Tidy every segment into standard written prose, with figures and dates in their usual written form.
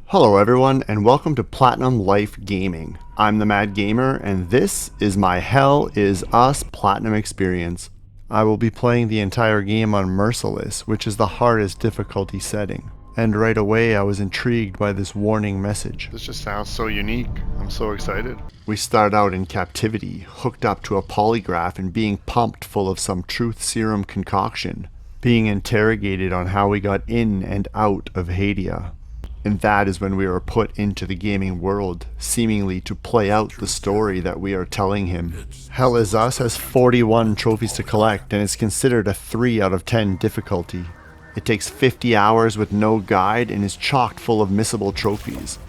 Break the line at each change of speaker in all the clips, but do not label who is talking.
Hello everyone, and welcome to Platinum Life Gaming. I'm the Mad Gamer, and this is my HellisUs Platinum experience. I will be playing the entire game on Merciless, which is the hardest difficulty setting. And right away I was intrigued by this warning message.
This just sounds so unique. I'm so excited.
We start out in captivity, hooked up to a polygraph and being pumped full of some truth serum concoction, being interrogated on how we got in and out of Hadea. And that is when we are put into the gaming world, seemingly to play out the story that we are telling him. HellisUs has 41 trophies to collect and is considered a 3 out of 10 difficulty. It takes 50 hours with no guide and is chocked full of missable trophies.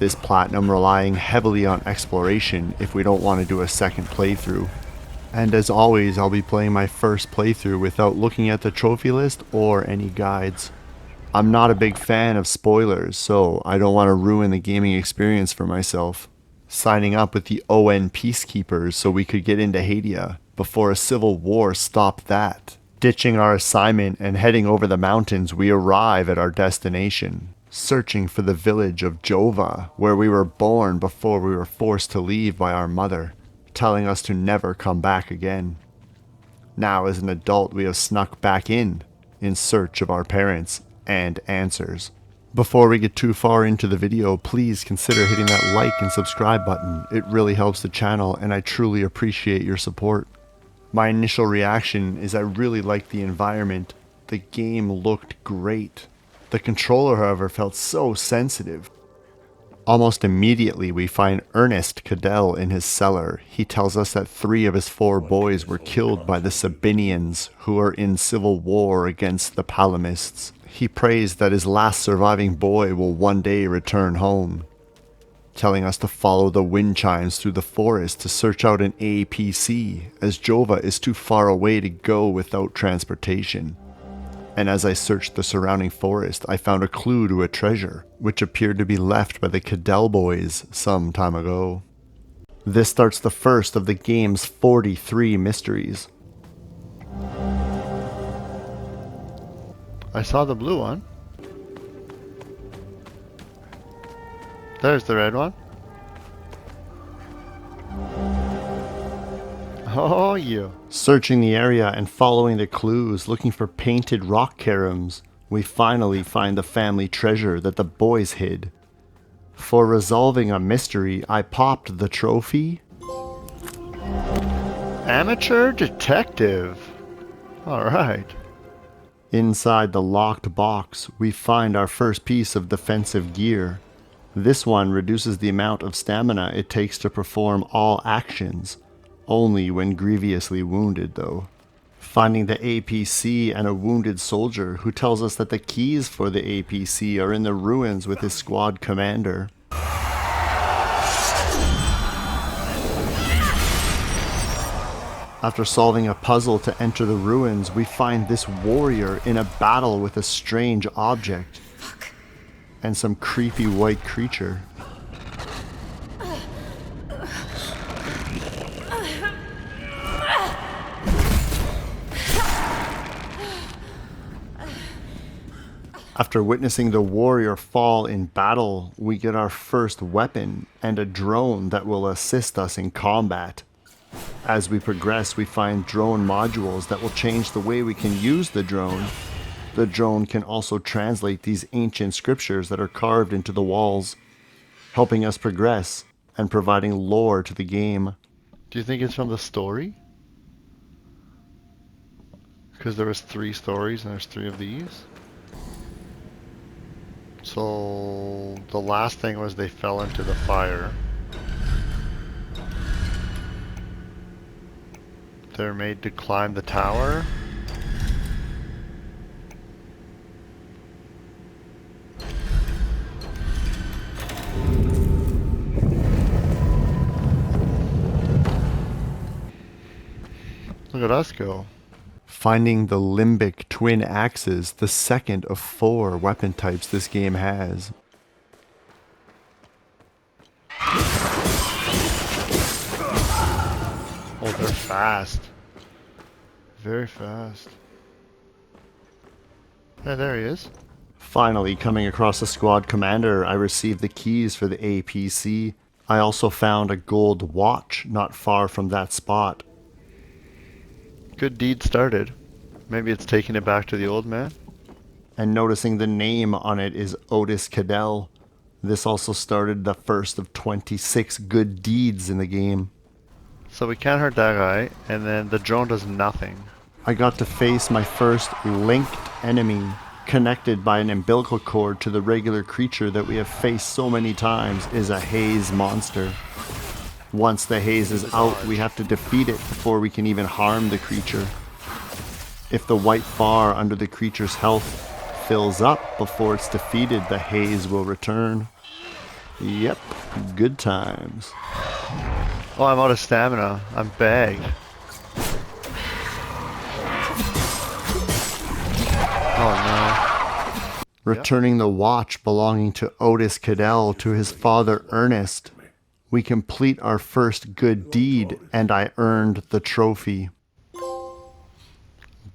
This platinum relying heavily on exploration if we don't want to do a second playthrough. And as always, I'll be playing my first playthrough without looking at the trophy list or any guides. I'm not a big fan of spoilers, so I don't want to ruin the gaming experience for myself. Signing up with the ON Peacekeepers so we could get into Hadea before a civil war stopped that. Ditching our assignment and heading over the mountains, we arrive at our destination, searching for the village of Jova, where we were born before we were forced to leave by our mother, telling us to never come back again. Now as an adult, we have snuck back in search of our parents and answers. Before we get too far into the video, please consider hitting that like and subscribe button. It really helps the channel and I truly appreciate your support. My initial reaction is I really liked the environment. The game looked great. The controller, however, felt so sensitive. Almost immediately we find Ernest Cadell in his cellar. He tells us that 3 of his 4 boys were killed by the Sabinians, who are in civil war against the Palamists. He prays that his last surviving boy will one day return home, telling us to follow the wind chimes through the forest to search out an APC, as Jova is too far away to go without transportation. And as I searched the surrounding forest, I found a clue to a treasure, which appeared to be left by the Cadell boys some time ago. This starts the first of the game's 43 mysteries.
I saw the blue one. There's the red one. Oh, you.
Searching the area and following the clues, looking for painted rock caroms, we finally find the family treasure that the boys hid. For resolving a mystery, I popped the trophy.
Amateur detective. Alright.
Inside the locked box, we find our first piece of defensive gear. This one reduces the amount of stamina it takes to perform all actions, only when grievously wounded though. Finding the APC and a wounded soldier who tells us that the keys for the APC are in the ruins with his squad commander. After solving a puzzle to enter the ruins, we find this warrior in a battle with a strange object and some creepy white creature. After witnessing the warrior fall in battle, we get our first weapon and a drone that will assist us in combat. As we progress, we find drone modules that will change the way we can use the drone. The drone can also translate these ancient scriptures that are carved into the walls, helping us progress and providing lore to the game.
Do you think it's from the story? Because there was 3 stories and there's 3 of these. So the last thing was they fell into the fire. They're made to climb the tower. Look at us go.
Finding the limbic twin axes, the second of 4 weapon types this game has.
Oh, they're fast. Very fast. Yeah, there he is.
Finally, coming across a squad commander, I received the keys for the APC. I also found a gold watch not far from that spot.
Good deed started. Maybe it's taking it back to the old man?
And noticing the name on it is Otis Cadell. This also started the first of 26 good deeds in the game.
So we can't hurt that guy, and then the drone does nothing.
I got to face my first linked enemy, connected by an umbilical cord to the regular creature that we have faced so many times, is a haze monster. Once the haze is out, we have to defeat it before we can even harm the creature. If the white bar under the creature's health fills up before it's defeated, the haze will return. Yep, good times.
Oh, I'm out of stamina. I'm bagged. Oh no.
Returning the watch belonging to Otis Cadell to his father Ernest, we complete our first good deed, and I earned the trophy.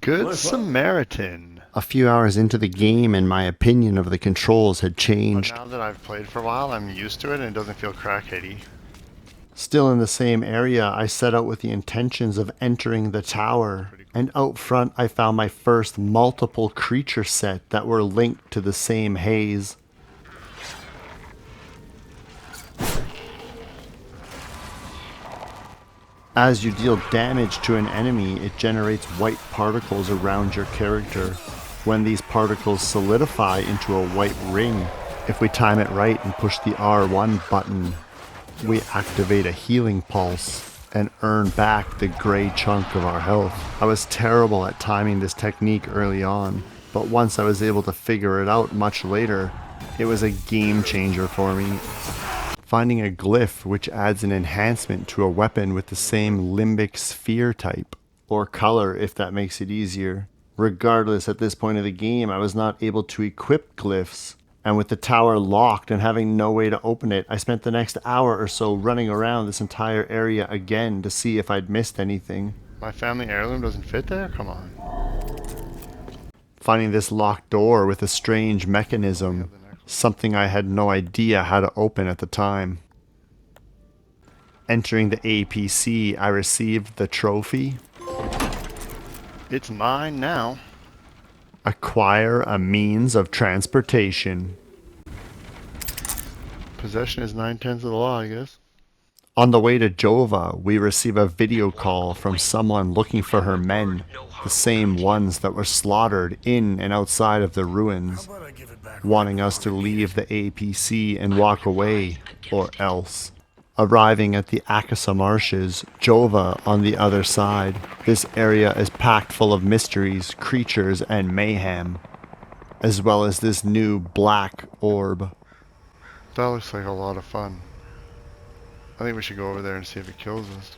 Good Samaritan.
A few hours into the game, and my opinion of the controls had
But
changed.
now that I've played for a while, I'm used to it and it doesn't feel crackheady.
Still in the same area, I set out with the intentions of entering the tower, and out front I found my first multiple creature set that were linked to the same haze. As you deal damage to an enemy, it generates white particles around your character. When these particles solidify into a white ring, if we time it right and push the R1 button, we activate a healing pulse and earn back the gray chunk of our health. I was terrible at timing this technique early on, but once I was able to figure it out much later, it was a game changer for me. Finding a glyph which adds an enhancement to a weapon with the same limbic sphere type, or color if that makes it easier. Regardless, at this point of the game, I was not able to equip glyphs, and with the tower locked and having no way to open it, I spent the next hour or so running around this entire area again to see if I'd missed anything.
My family heirloom doesn't fit there? Come on.
Finding this locked door with a strange mechanism, something I had no idea how to open at the time. Entering the APC, I received the trophy.
It's mine now.
Acquire a means of transportation.
Possession is 9/10 of the law, I guess.
On the way to Jova, we receive a video call from someone looking for her men, the same ones that were slaughtered in and outside of the ruins, wanting us to leave the APC and walk away, or else. Arriving at the Akasa Marshes, Jova on the other side, this area is packed full of mysteries, creatures, and mayhem, as well as this new black orb.
That looks like a lot of fun. I think we should go over there and see if it kills us.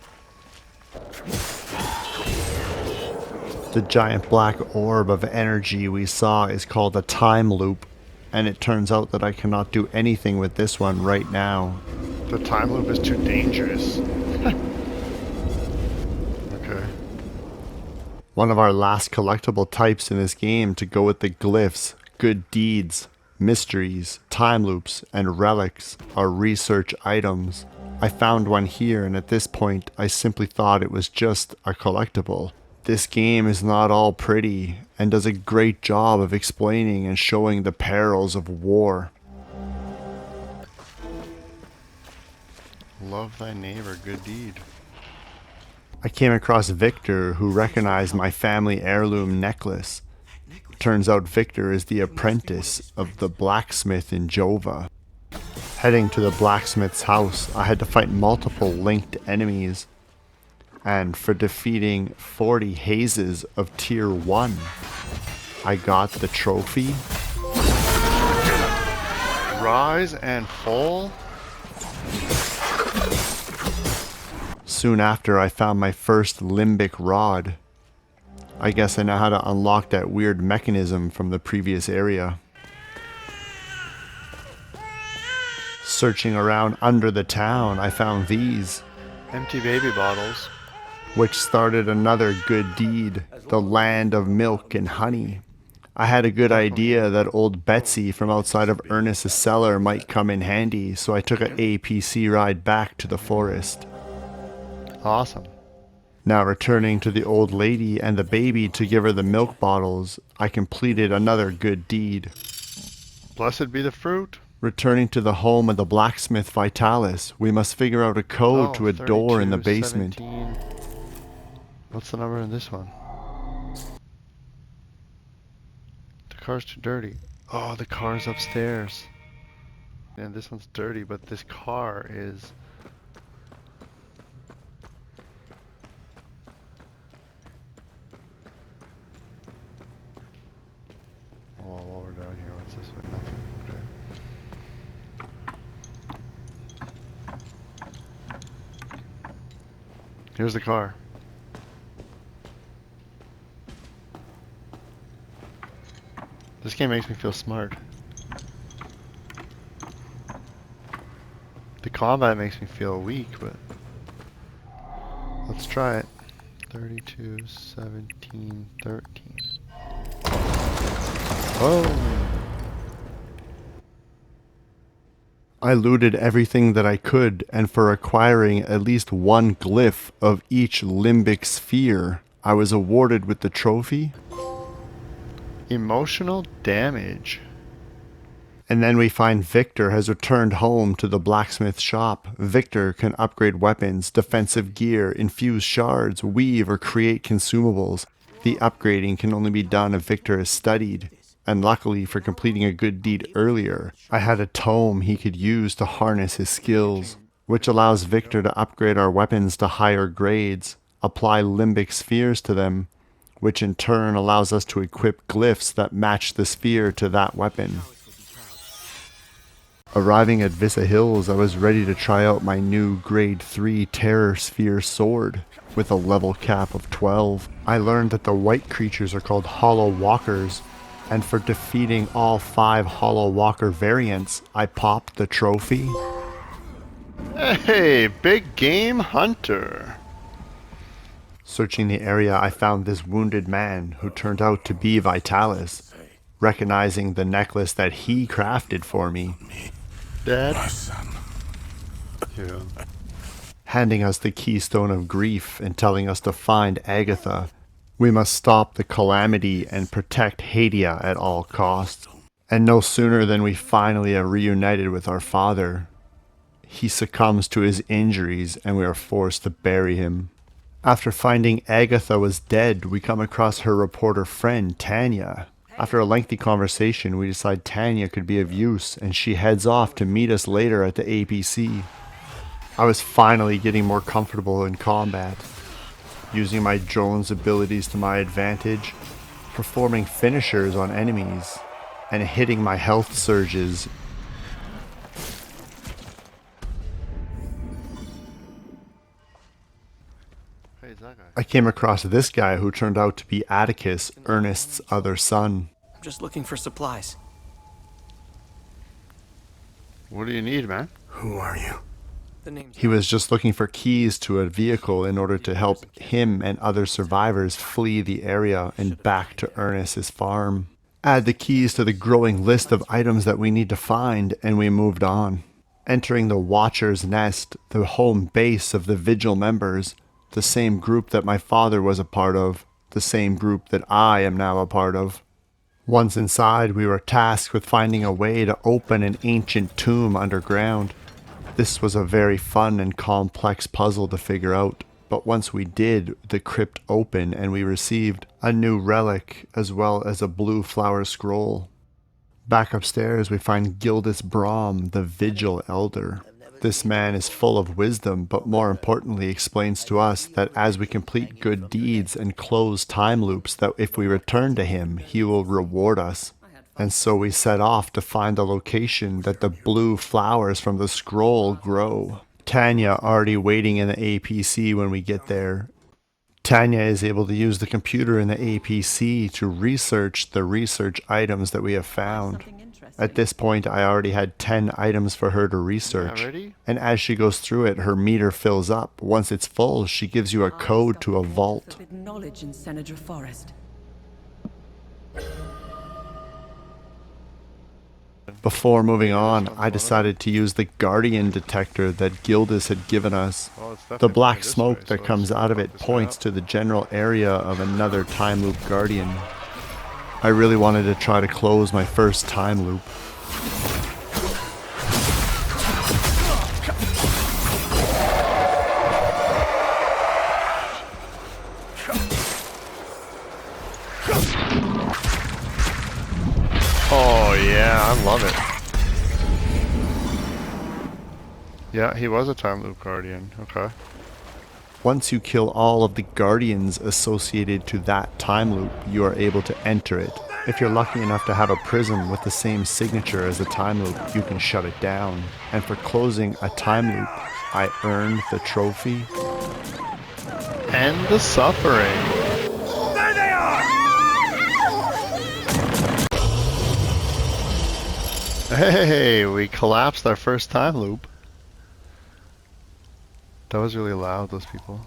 The giant black orb of energy we saw is called a time loop, and it turns out that I cannot do anything with this one right now.
The time loop is too dangerous. Okay.
One of our last collectible types in this game to go with the glyphs, good deeds, mysteries, time loops, and relics are research items. I found one here, and at this point I simply thought it was just a collectible. This game is not all pretty and does a great job of explaining and showing the perils of war.
Love thy neighbor, good deed.
I came across Victor, who recognized my family heirloom necklace. Turns out Victor is the apprentice of the blacksmith in Jova. Heading to the blacksmith's house, I had to fight multiple linked enemies. And for defeating 40 hazes of tier 1, I got the trophy.
Rise and fall?
Soon after, I found my first limbic rod. I guess I know how to unlock that weird mechanism from the previous area. Searching around under the town, I found these,
Empty baby bottles.
which started another good deed, the land of milk and honey. I had a good idea that old Betsy from outside of Ernest's cellar might come in handy, so I took an APC ride back to the forest.
Awesome.
Now returning to the old lady and the baby to give her the milk bottles, I completed another good deed.
Blessed be the fruit.
Returning to the home of the blacksmith Vitalis, we must figure out a code to a door in the
32,
basement.
17. What's the number in this one? The car's too dirty. Oh, the car's upstairs. And this one's dirty, but this car is... Oh, while we're down here, what's this way? Nothing. Okay. Here's the car. This game makes me feel smart. The combat makes me feel weak, but let's try it. 32, 17, 13. Oh!
I looted everything that I could, and for acquiring at least one glyph of each limbic sphere, I was awarded with the trophy.
Emotional damage.
And then we find Victor has returned home to the blacksmith shop. Victor can upgrade weapons, defensive gear, infuse shards, weave, or create consumables. The upgrading can only be done if Victor has studied. And luckily for completing a good deed earlier, I had a tome he could use to harness his skills, which allows Victor to upgrade our weapons to higher grades, apply limbic spheres to them, which in turn allows us to equip glyphs that match the sphere to that weapon. Arriving at Vissa Hills, I was ready to try out my new grade 3 Terror Sphere sword with a level cap of 12. I learned that the white creatures are called Hollow Walkers, and for defeating all 5 Hollow Walker variants, I popped the trophy.
Hey, big game hunter.
Searching the area, I found this wounded man who turned out to be Vitalis, recognizing the necklace that he crafted for me.
Dad?
My son.
Yeah.
Handing us the keystone of grief and telling us to find Agatha. We must stop the calamity and protect Hadea at all costs. And no sooner than we finally are reunited with our father, he succumbs to his injuries and we are forced to bury him. After finding Agatha was dead, we come across her reporter friend, Tanya. After a lengthy conversation, we decide Tanya could be of use, and she heads off to meet us later at the APC. I was finally getting more comfortable in combat, using my drone's abilities to my advantage, performing finishers on enemies, and hitting my health surges.
Hey, is that guy?
I came across this guy who turned out to be Atticus, Ernest's other son.
I'm just looking for supplies.
What do you need, man?
Who are you?
The name's
He was just looking for keys to a vehicle in order to help him and other survivors flee the area and back to Ernest's farm. Add the keys to the growing list of items that we need to find, and we moved on. Entering the Watcher's Nest, the home base of the Vigil members, the same group that my father was a part of, the same group that I am now a part of. Once inside, we were tasked with finding a way to open an ancient tomb underground. This was a very fun and complex puzzle to figure out, but once we did, the crypt opened and we received a new relic as well as a blue flower scroll. Back upstairs, we find Gildas Brahm, the Vigil Elder. This man is full of wisdom, but more importantly explains to us that as we complete good deeds and close time loops, that if we return to him, he will reward us. And so we set off to find the location that the blue flowers from the scroll grow. Tanya already waiting in the APC when we get there. Tanya is able to use the computer in the APC to research the research items that we have found. At this point, I already had 10 items for her to research.
Yeah, ready?
And as she goes through it, her meter fills up. Once it's full, she gives you a code to a vault.
Forbidden knowledge in Senedra Forest.
Before moving
Yeah,
on,
this one's
I
one of
decided to use the Guardian detector that Gildas had given us.
Oh, it's
The
definitely
black
pointing this
smoke
way,
that
so
comes
let's
out of
fuck
it
this guy
points
up.
to the general area of another time loop Guardian. I really wanted to try to close my first time loop.
Oh yeah, I love it. Yeah, he was a time loop guardian. Okay.
Once you kill all of the Guardians associated to that time loop, you are able to enter it. If you're lucky enough to have a prism with the same signature as the time loop, you can shut it down. And for closing a time loop, I earned the trophy.
End the suffering.
There they are!
Hey, we collapsed our first time loop. That was really loud, those people.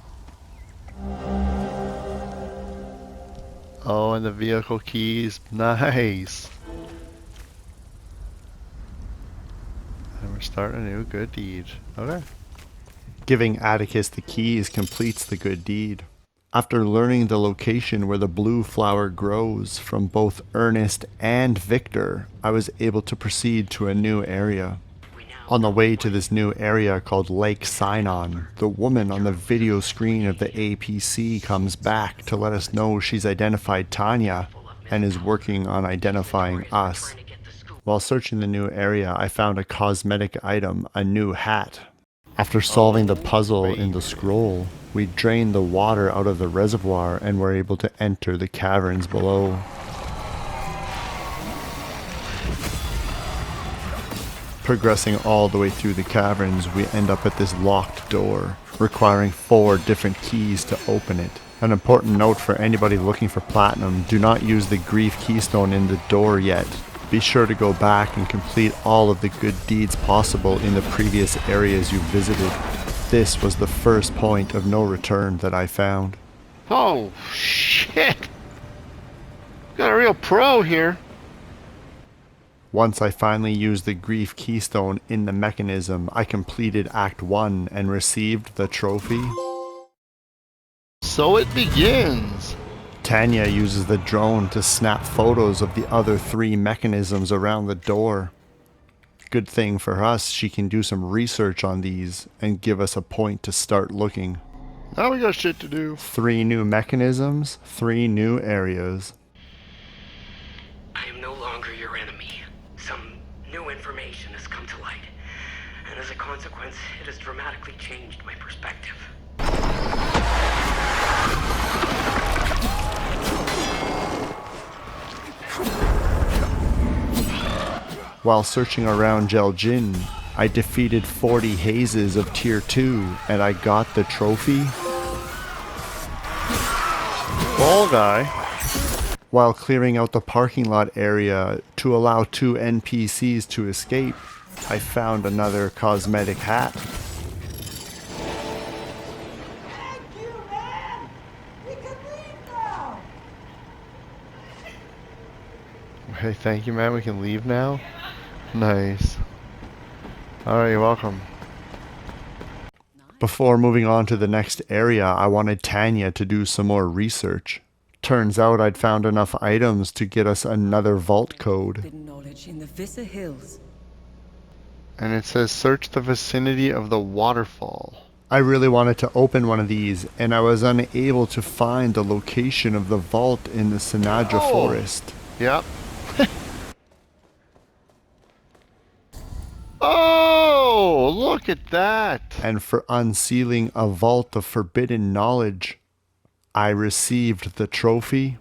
Oh, and the vehicle keys. Nice. And we're starting a new good deed. Okay.
Giving Atticus the keys completes the good deed. After learning the location where the blue flower grows from both Ernest and Victor, I was able to proceed to a new area. On the way to this new area called Lake Sinon, the woman on the video screen of the APC comes back to let us know she's identified Tanya and is working on identifying us. While searching the new area, I found a cosmetic item, a new hat. After solving the puzzle in the scroll, we drained the water out of the reservoir and were able to enter the caverns below. Progressing all the way through the caverns, we end up at this locked door, requiring 4 different keys to open it. An important note for anybody looking for platinum, do not use the grief keystone in the door yet. Be sure to go back and complete all of the good deeds possible in the previous areas you visited. This was the first point of no return that I found.
Oh, shit. Got a real pro here.
Once I finally used the grief keystone in the mechanism, I completed Act 1 and received the trophy.
So it begins.
Tanya uses the drone to snap photos of the other 3 mechanisms around the door. Good thing for us, she can do some research on these and give us a point to start looking.
Now we got shit to do.
3 new mechanisms, 3 new areas.
I am no longer your enemy. Some new information has come to light, and as a consequence, it has dramatically changed my perspective.
While searching around Jeljin, I defeated 40 hazes of Tier 2 and I got the trophy.
Ball guy.
While clearing out the parking lot area to allow 2 NPCs to escape, I found another cosmetic hat.
Thank you, man! We can leave now!
Hey, thank you, man. We can leave now? Nice. Alright, you're welcome.
Before moving on to the next area, I wanted Tanya to do some more research. Turns out I'd found enough items to get us another vault code.
The knowledge in the Vissa Hills.
And it says search the vicinity of the waterfall.
I really wanted to open one of these, and I was unable to find the location of the vault in the Sinadra forest.
Yep. Oh, look at that.
And for unsealing a vault of forbidden knowledge, I received the trophy.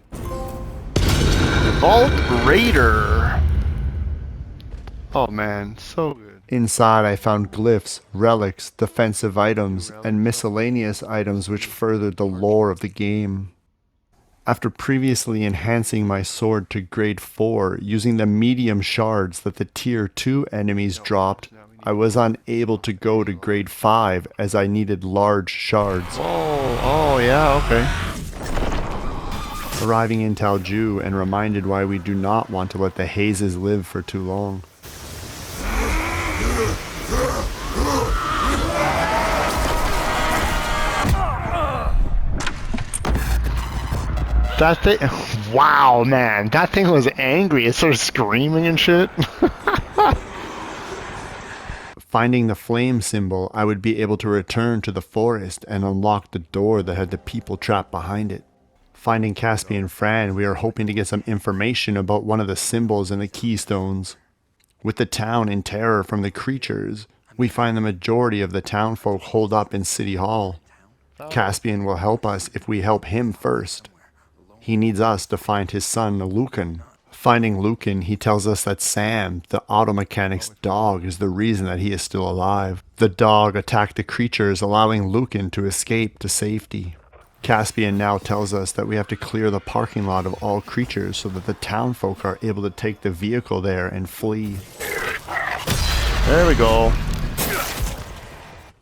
Vault Raider. Oh man, so good.
Inside I found glyphs, relics, defensive items, and miscellaneous items which furthered the lore of the game. After previously enhancing my sword to grade 4 using the medium shards that the tier 2 enemies dropped, I was unable to go to grade 5 as I needed large shards.
Oh yeah, okay.
Arriving in Talju and reminded why we do not want to let the hazes live for too long.
That thing, wow, man, that thing was angry. It started screaming and shit.
Finding the flame symbol, I would be able to return to the forest and unlock the door that had the people trapped behind it. Finding Caspian Fran, we are hoping to get some information about one of the symbols in the keystones. With the town in terror from the creatures, we find the majority of the townfolk holed up in City Hall. Caspian will help us if we help him first. He needs us to find his son, Lucan. Finding Lucan, he tells us that Sam, the auto mechanic's dog, is the reason that he is still alive. The dog attacked the creatures, allowing Lucan to escape to safety. Caspian now tells us that we have to clear the parking lot of all creatures so that the townfolk are able to take the vehicle there and flee.
There we go.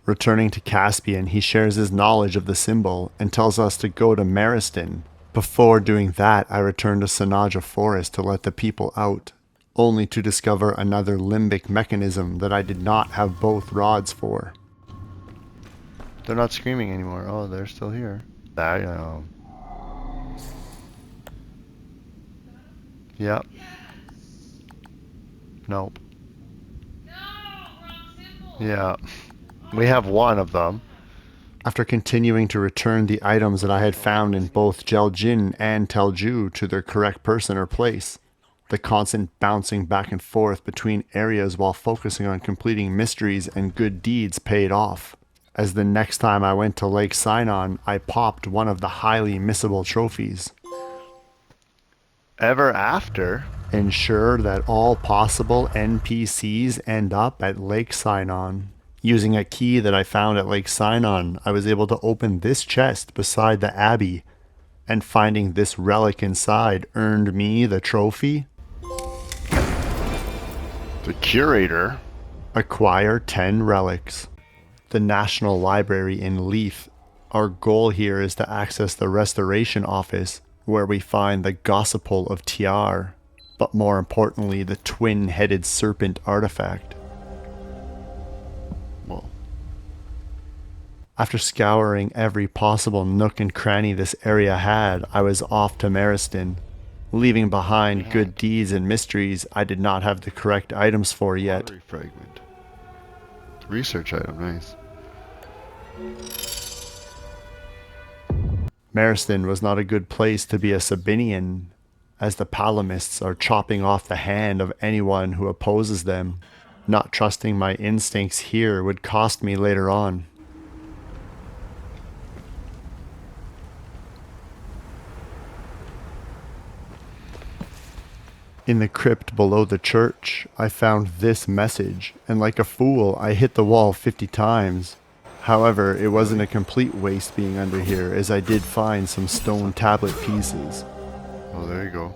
Returning to Caspian, he shares his knowledge of the symbol and tells us to go to Mariston. Before doing that, I return to Sanaja Forest to let the people out, only to discover another limbic mechanism that I did not have both rods for.
They're not screaming anymore. Oh, they're still here. I know. Yep. Nope. Yeah. We have one of them.
After continuing to return the items that I had found in both Jeljin and Telju to their correct person or place, the constant bouncing back and forth between areas while focusing on completing mysteries and good deeds paid off. As the next time I went to Lake Sinon, I popped one of the highly missable trophies.
Ever after?
Ensure that all possible NPCs end up at Lake Sinon. Using a key that I found at Lake Sinon, I was able to open this chest beside the Abbey, and finding this relic inside earned me the trophy.
The curator.
Acquire 10 relics. The National Library in Leith. Our goal here is to access the Restoration Office, where we find the Gospel of Tiar, but more importantly the twin-headed serpent artifact.
Well,
after scouring every possible nook and cranny this area had, I was off to Mariston, leaving behind good deeds and mysteries I did not have the correct items for yet.
pottery fragment. Research item, nice.
Mariston was not a good place to be a Sabinian, as the Palamists are chopping off the hand of anyone who opposes them. Not trusting my instincts here would cost me later on. In the crypt below the church, I found this message, and like a fool, I hit the wall 50 times. However, it wasn't a complete waste being under here, as I did find some stone tablet pieces.
Oh, there you go.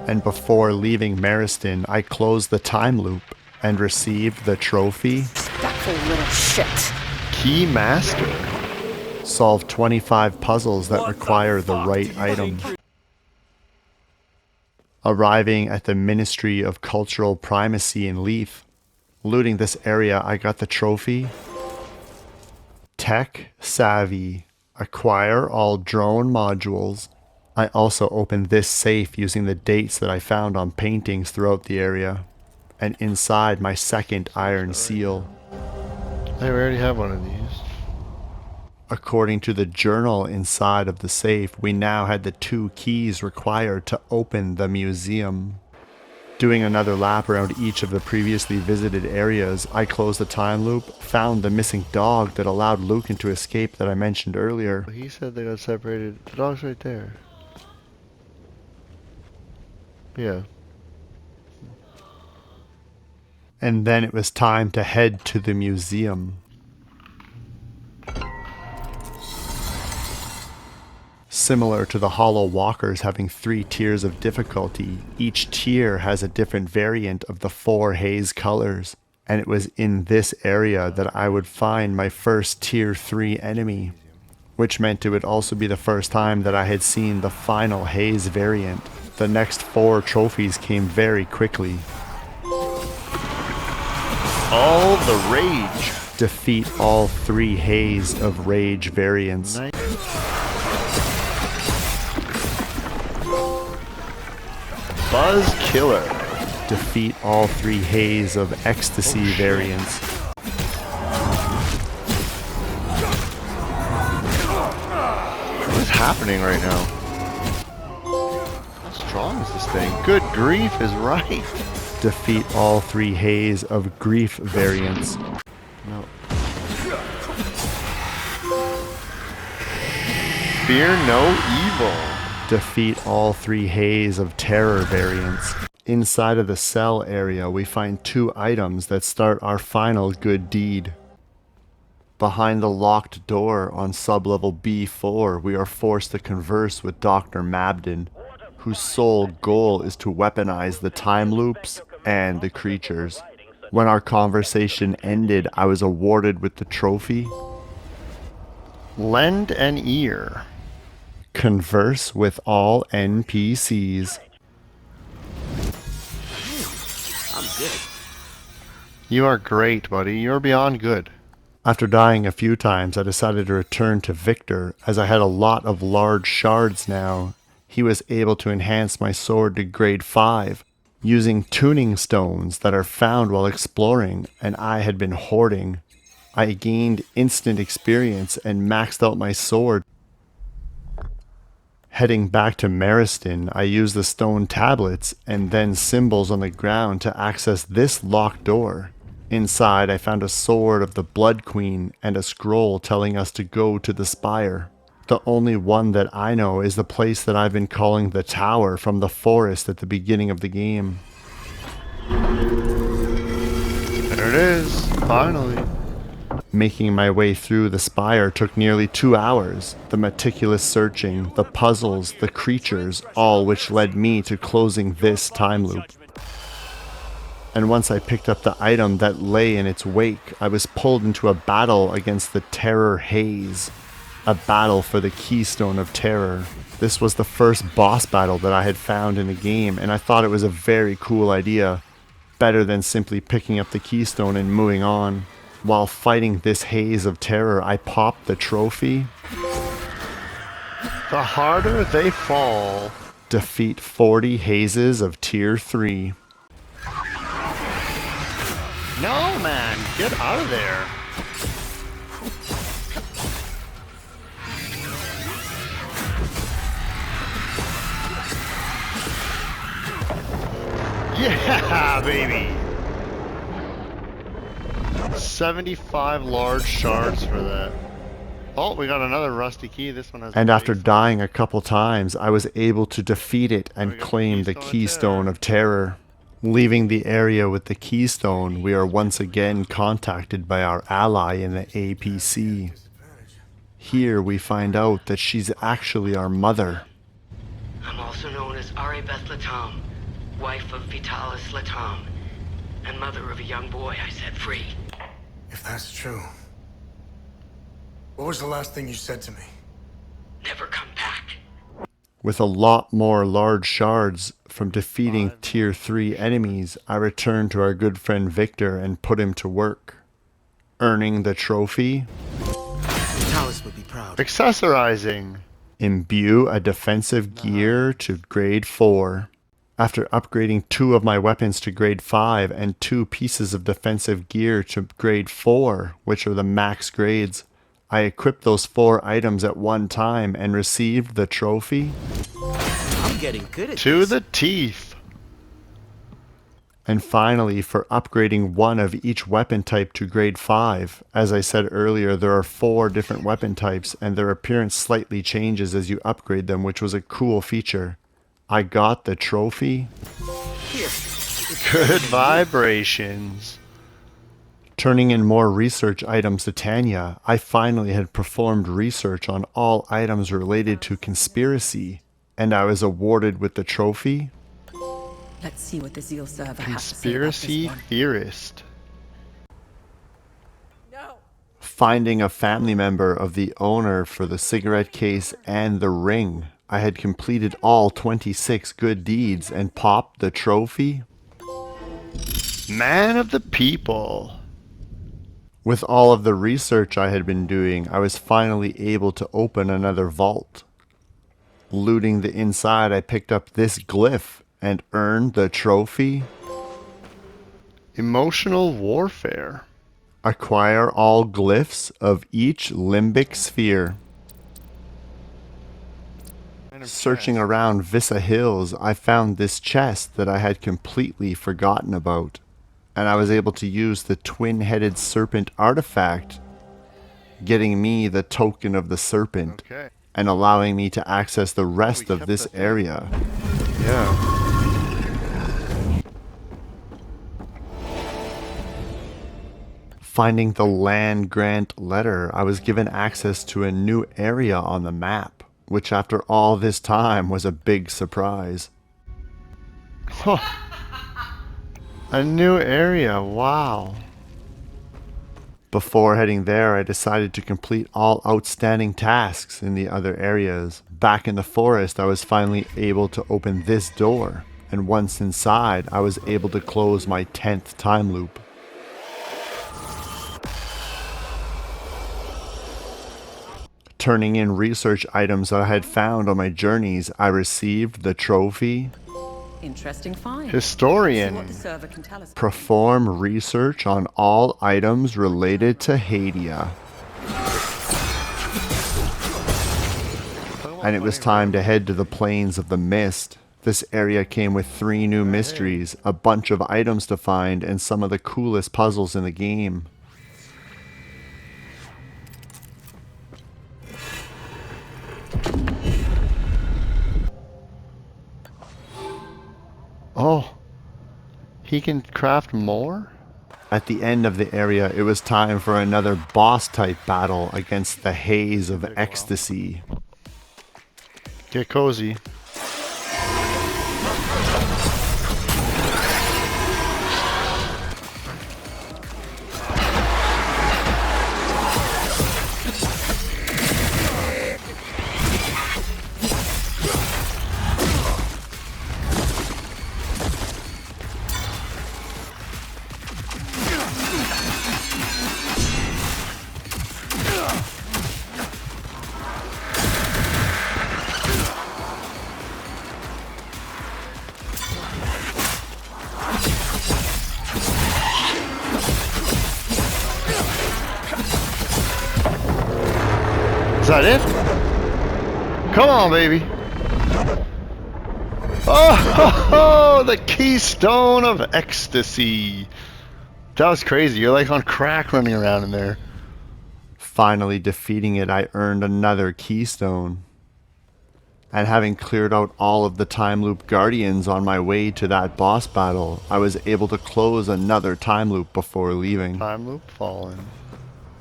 And before leaving Mariston, I closed the time loop and received the trophy.
Respectful little shit.
Key master.
Solve 25 puzzles that require the right item. Arriving at the Ministry of Cultural Primacy in Leith. Looting this area, I got the trophy. Tech Savvy. Acquire all drone modules. I also opened this safe using the dates that I found on paintings throughout the area. And inside my second iron seal.
Hey, we already have one of these.
According to the journal inside of the safe, we now had the 2 keys required to open the museum. Doing another lap around each of the previously visited areas, I closed the time loop, found the missing dog that allowed Lucan to escape that I mentioned earlier.
He said they got separated. The dog's right there. Yeah.
And then it was time to head to the museum. Similar to the Hollow Walkers having 3 tiers of difficulty, each tier has a different variant of the 4 haze colors, and it was in this area that I would find my first tier 3 enemy, which meant it would also be the first time that I had seen the final haze variant. The next 4 trophies came very quickly.
All the rage.
Defeat all 3 haze of rage variants.
Nice. Buzz Killer.
Defeat all 3 haze of ecstasy variants.
What is happening right now? How strong is this thing? Good grief is right.
Defeat all 3 haze of grief variants.
No. Fear no evil.
Defeat all 3 haze of terror variants. Inside of the cell area, we find 2 items that start our final good deed. Behind the locked door on sublevel B4, we are forced to converse with Dr. Mabden, whose sole goal is to weaponize the time loops and the creatures. When our conversation ended, I was awarded with the trophy.
Lend an ear.
Converse with all NPCs.
I'm good.
You are great, buddy. You're beyond good.
After dying a few times, I decided to return to Victor, as I had a lot of large shards now. He was able to enhance my sword to grade 5, using tuning stones that are found while exploring, and I had been hoarding. I gained instant experience and maxed out my sword. Heading back to Mariston, I used the stone tablets and then symbols on the ground to access this locked door. Inside, I found a sword of the Blood Queen and a scroll telling us to go to the spire. The only one that I know is the place that I've been calling the Tower from the forest at the beginning of the game.
There it is, finally.
Making my way through the spire took nearly 2 hours. The meticulous searching, the puzzles, the creatures, all which led me to closing this time loop. And once I picked up the item that lay in its wake, I was pulled into a battle against the Terror Haze. A battle for the Keystone of Terror. This was the first boss battle that I had found in the game, and I thought it was a very cool idea. Better than simply picking up the Keystone and moving on. While fighting this haze of terror, I popped the trophy.
The harder they fall.
Defeat 40 hazes of tier 3.
No, man, get out of there. Yeah, baby. 75 large shards for that. Oh, we got another rusty key. This one has.
And after dying a couple times, I was able to defeat it and claim the Keystone of Terror. Leaving the area with the Keystone, we are once again contacted by our ally in the APC. Here we find out that she's actually our mother.
I'm also known as Aribeth Latam, wife of Vitalis Latam, and mother of a young boy I set free.
If that's true, what was the last thing you said to me?
Never come back.
With a lot more large shards from defeating tier 3 enemies, I returned to our good friend Victor and put him to work. Earning the trophy.
Vitalis would be proud.
Accessorizing.
Imbue a defensive gear to grade 4. After upgrading 2 of my weapons to grade 5 and 2 pieces of defensive gear to grade 4, which are the max grades, I equipped those 4 items at one time and received the trophy.
I'm getting good at
To
this.
the teeth.
And finally, for upgrading 1 of each weapon type to grade 5. As I said earlier, there are 4 different weapon types and their appearance slightly changes as you upgrade them, which was a cool feature. I got the trophy.
Here.
Good vibrations.
Turning in more research items to Tanya, I finally had performed research on all items related to conspiracy, and I was awarded with the trophy.
Let's see what the Zeal server has to say about
Conspiracy
this one.
theorist.
No.
Finding a family member of the owner for the cigarette case and the ring. I had completed all 26 good deeds and popped the trophy.
Man of the people.
With all of the research I had been doing, I was finally able to open another vault. Looting the inside, I picked up this glyph and earned the trophy.
Emotional warfare.
Acquire all glyphs of each limbic sphere. Searching around Vissa Hills, I found this chest that I had completely forgotten about, and I was able to use the twin-headed serpent artifact, getting me the token of the serpent,
Okay.
and allowing me to access the rest of
kept
this
the thing.
area.
Yeah.
Finding the land grant letter, I was given access to a new area on the map, which after all this time was a big surprise.
A new area. Wow.
Before heading there, I decided to complete all outstanding tasks in the other areas. Back in the forest, I was finally able to open this door, and once inside, I was able to close my 10th time loop. Turning in research items that I had found on my journeys, I received the trophy.
Interesting find. See
Historian.
what the server can tell us.
Perform research on all items related to Hadea. And it was time to head to the Plains of the Mist. This area came with 3 new mysteries, a bunch of items to find, and some of the coolest puzzles in the game.
Oh. He can craft more?
At the end of the area, it was time for another boss-type battle against the Haze of Ecstasy.
Get cozy. Is that it? Come on, baby. Oh, the keystone of ecstasy. That was crazy. You're like on crack running around in there.
Finally defeating it, I earned another keystone. And having cleared out all of the time loop guardians on my way to that boss battle, I was able to close another time loop before leaving.
Time loop fallen.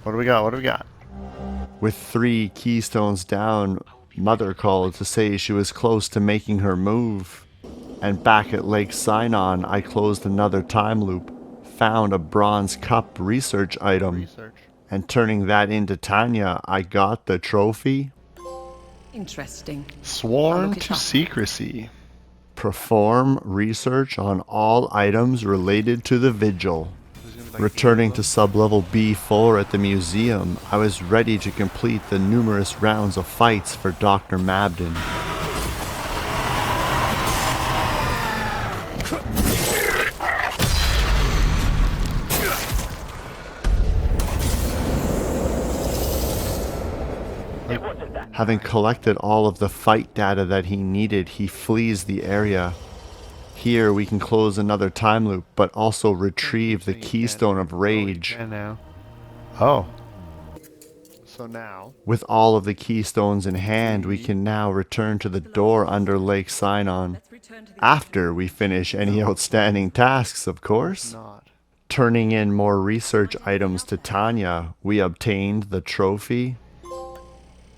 What do we got? What do we got?
With 3 keystones down, Mother called to say she was close to making her move. And back at Lake Sinon, I closed another time loop, found a bronze cup research item,
Research.
and turning that into Tanya, I got the trophy.
Interesting. I'll
Sworn
look it
to
up.
secrecy.
Perform research on all items related to the vigil. Returning to sublevel B4 at the museum, I was ready to complete the numerous rounds of fights for Dr. Mabden. Having collected all of the fight data that he needed, he flees the area. Here we can close another time loop, but also retrieve the Keystone of Rage.
And now. Oh. So now.
With all of the keystones in hand, we can now return to the door under Lake Sinon.
Let's return to the
After we finish any outstanding tasks, of course.
Not.
Turning in more research items to Tanya, we obtained the trophy.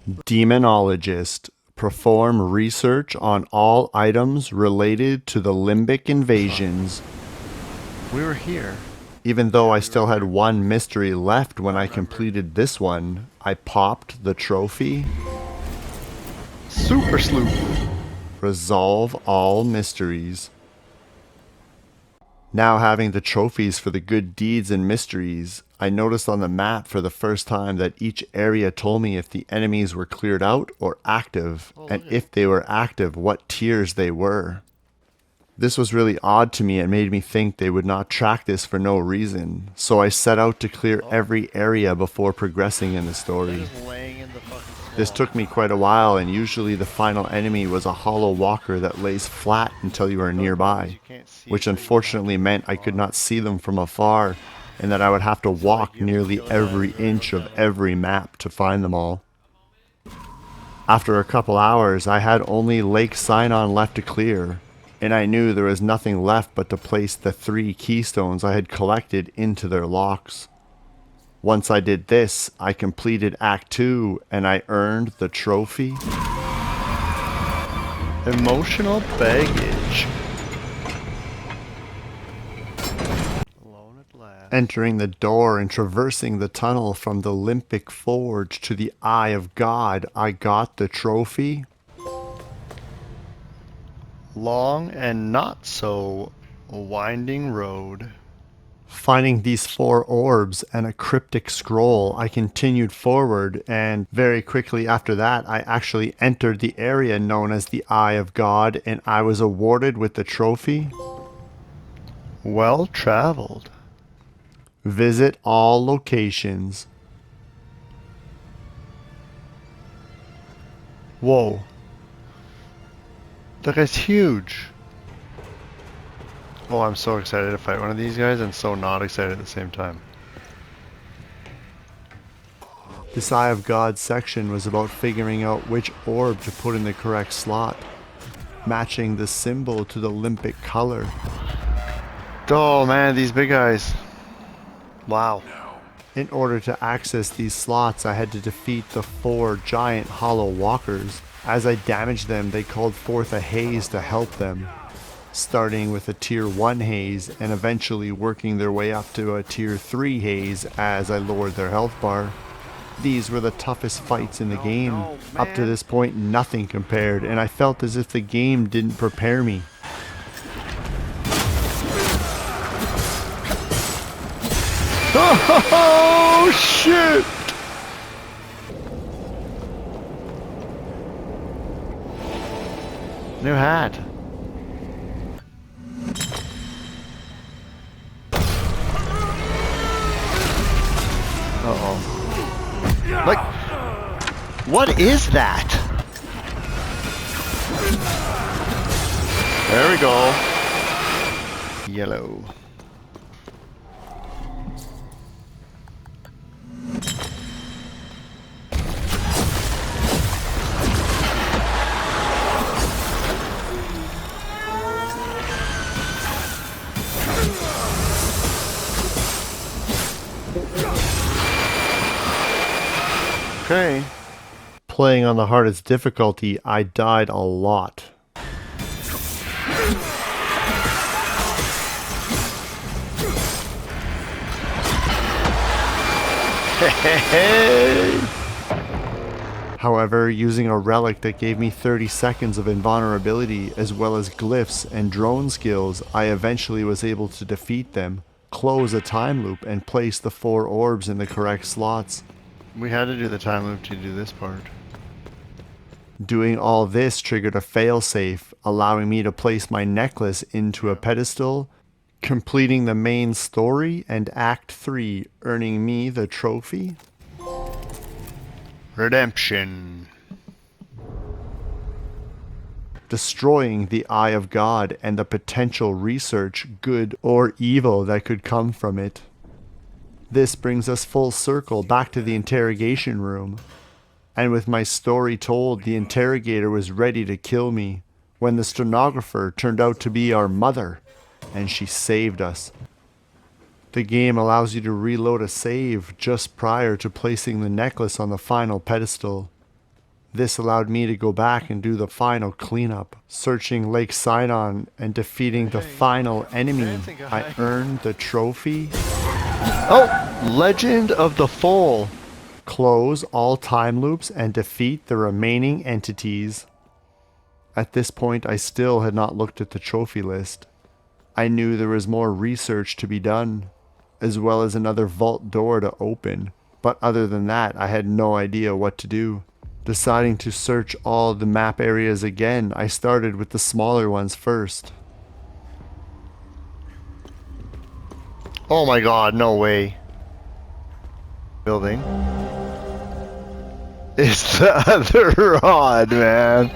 Demonologist. Perform research on all items related to the limbic invasions.
We were here.
Even though I still had one mystery left when I completed this one, I popped the trophy.
Super sloop.
Resolve all mysteries. Now having the trophies for the good deeds and mysteries, I noticed on the map for the first time that each area told me if the enemies were cleared out or active, and if they were active, what tiers they were. This was really odd to me and made me think they would not track this for no reason, so I set out to clear every area before progressing in the story. This took me quite a while, and usually the final enemy was a hollow walker that lays flat until you are nearby, which unfortunately meant I could not see them from afar, and that I would have to walk nearly every inch of every map to find them all. After a couple hours, I had only Lake Sinon left to clear, and I knew there was nothing left but to place the 3 keystones I had collected into their locks. Once I did this, I completed Act 2 and I earned the trophy.
Emotional baggage. Alone at last.
Entering the door and traversing the tunnel from the Limpic Forge to the Eye of God, I got the trophy.
Long and not so winding road.
Finding these 4 orbs and a cryptic scroll, I continued forward, and very quickly after that, I actually entered the area known as the Eye of God, and I was awarded with the trophy.
Well traveled.
Visit all locations.
Whoa. That guy's huge. Oh, I'm so excited to fight one of these guys and so not excited at the same time.
This Eye of God section was about figuring out which orb to put in the correct slot, matching the symbol to the limpic color.
Oh man, these big guys. Wow.
In order to access these slots, I had to defeat the 4 giant hollow walkers. As I damaged them, they called forth a haze to help them, starting with a tier 1 haze and eventually working their way up to a tier 3 haze as I lowered their health bar. These were the toughest fights in the game. Up to this point, nothing compared, and I felt as if the game didn't prepare me.
Oh shit! New hat. Uh-oh. Like, what is that? There we go. Yellow.
Okay. Playing on the hardest difficulty, I died a lot. However, using a relic that gave me 30 seconds of invulnerability as well as glyphs and drone skills, I eventually was able to defeat them, close a time loop, and place the 4 orbs in the correct slots.
We had to do the time loop to do this part.
Doing all this triggered a failsafe, allowing me to place my necklace into a pedestal, completing the main story and Act 3, earning me the trophy.
Redemption.
Destroying the Eye of God and the potential research, good or evil, that could come from it. This brings us full circle back to the interrogation room. And with my story told, the interrogator was ready to kill me when the stenographer turned out to be our mother, and she saved us. The game allows you to reload a save just prior to placing the necklace on the final pedestal. This allowed me to go back and do the final cleanup, searching Lake Sinon and defeating the final enemy. I earned the trophy.
Oh! Legend of the Foal.
Close all time loops and defeat the remaining entities. At this point, I still had not looked at the trophy list. I knew there was more research to be done, as well as another vault door to open, but other than that, I had no idea what to do. Deciding to search all the map areas again, I started with the smaller ones first.
Oh my god, no way. Building. It's the other rod, man.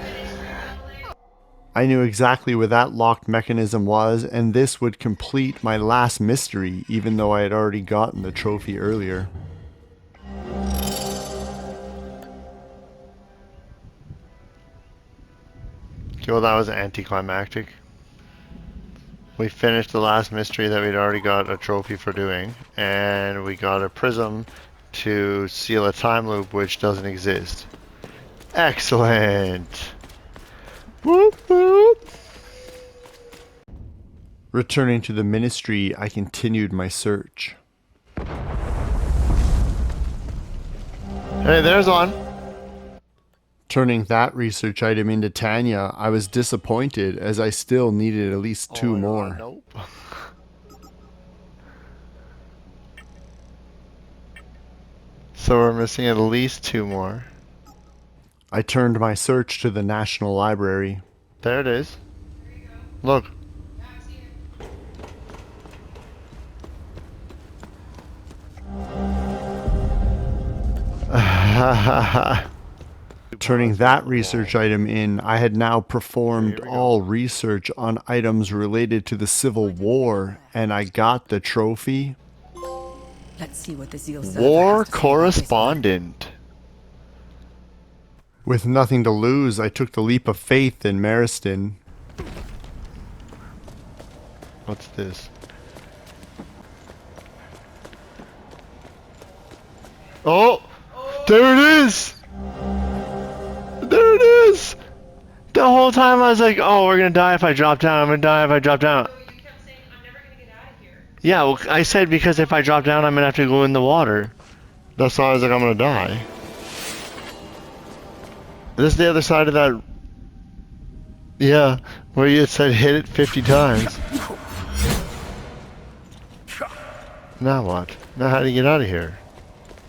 I knew exactly where that locked mechanism was, and this would complete my last mystery, even though I had already gotten the trophy earlier.
Okay, well that was anticlimactic. We finished the last mystery that we'd already got a trophy for doing, and we got a prism to seal a time loop which doesn't exist. Excellent! Whoop whoop!
Returning to the ministry, I continued my search.
Hey, there's one!
Turning that research item into Tanya, I was disappointed as I still needed at least two more.
Nope. So we're missing at least two more.
I turned my search to the National Library.
There it is. Look.
Turning that research item in, I had now performed all research on items related to the Civil War, and I got the trophy.
Let's see what the Zeal server
War
has to say about this one.
correspondent.
With nothing to lose, I took the leap of faith in Mariston.
What's this? Oh! There it is! There it is! The whole time I was like, oh, we're gonna die if I drop down, I'm gonna die if I drop down.
You kept saying, I'm never gonna get out of here.
Yeah, well, I said because if I drop down, I'm gonna have to go in the water. That's why I was like, I'm gonna die. This is the other side of that. Yeah, where you said hit it 50 times. Now what? Now how do you get out of here?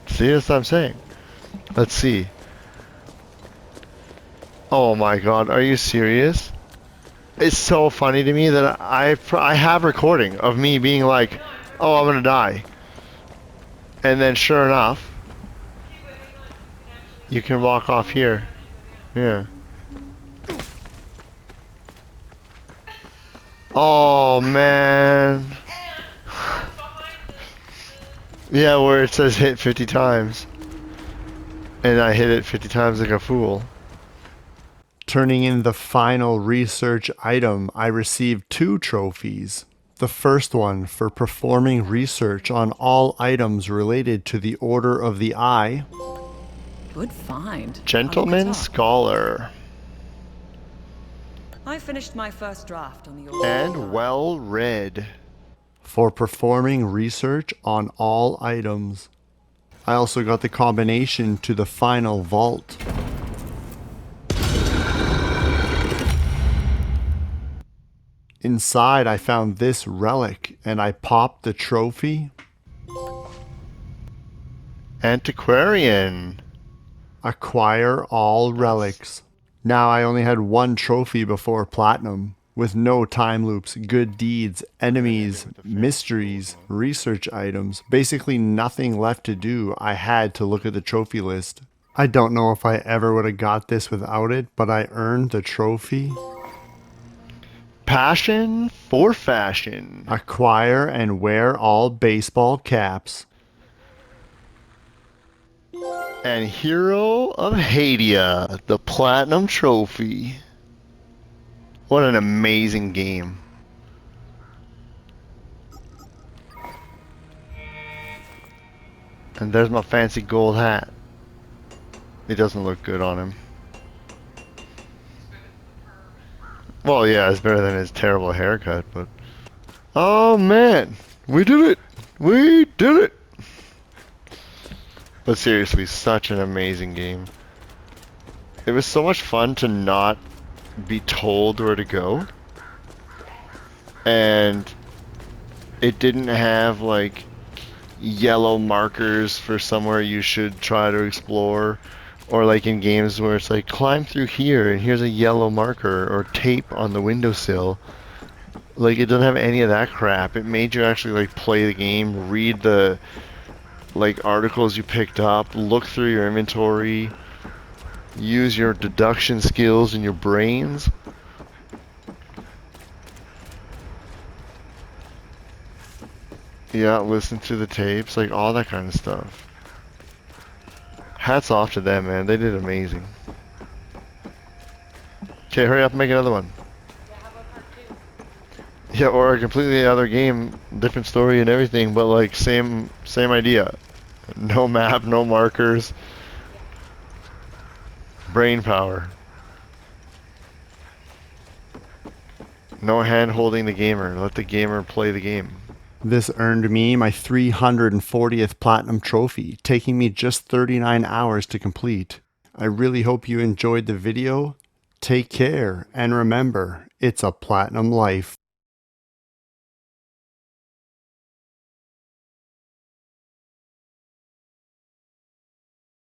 See, that's what I'm saying. Let's see. Oh my god, are you serious? It's so funny to me that I have recording of me being like, oh, I'm gonna die. And then sure enough, you can walk off here. Yeah. Oh man. Yeah, where it says hit 50 times. And I hit it 50 times like a fool.
Turning in the final research item, I received 2 trophies. The first one for performing research on all items related to the Order of the Eye.
Good find.
Gentleman
I'll
Scholar.
I finished my first draft on the Order.
And well read.
For performing research on all items. I also got the combination to the final vault. Inside I found this relic and I popped the trophy.
Antiquarian.
Acquire all relics. Now I only had 1 trophy before platinum, with no time loops, good deeds, enemies, mysteries, research items, basically nothing left to do. I had to look at the trophy list. I don't know if I ever would have got this without it, but I earned the trophy.
Passion for fashion.
Acquire and wear all baseball caps.
And Hero of Hadea, the Platinum Trophy. What an amazing game. And there's my fancy gold hat. It doesn't look good on him. Well, yeah, it's better than his terrible haircut, but... Oh, man! We did it! We did it! But seriously, such an amazing game. It was so much fun to not be told where to go. and it didn't have like yellow markers for somewhere you should try to explore, or like in games where it's like climb through here and here's a yellow marker or tape on the windowsill. Like, it doesn't have any of that crap. It made you actually like play the game, read the like articles you picked up, look through your inventory, use your deduction skills and your brains. Yeah, listen to the tapes, like all that kind of stuff. Hats off to them, man. They did amazing. Okay, hurry up and make another one.
Yeah, how about part 2?
Yeah, or a completely other game, different story and everything, but like same idea. No map, no markers. Brain power. No hand holding the gamer. Let the gamer play the game.
This earned me my 340th Platinum Trophy, taking me just 39 hours to complete. I really hope you enjoyed the video. Take care, and remember, it's a Platinum life.